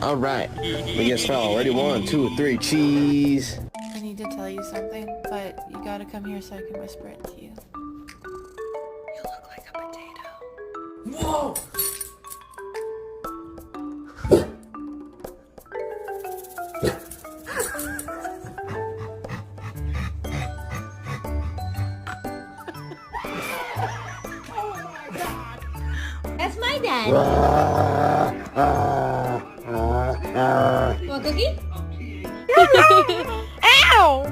Alright, we get smell. Ready? 1, 2, 3, cheese. I need to tell you something, but you gotta come here so I can whisper it to you. You look like a potato. Whoa! That's my dad. Want a cookie? Ow!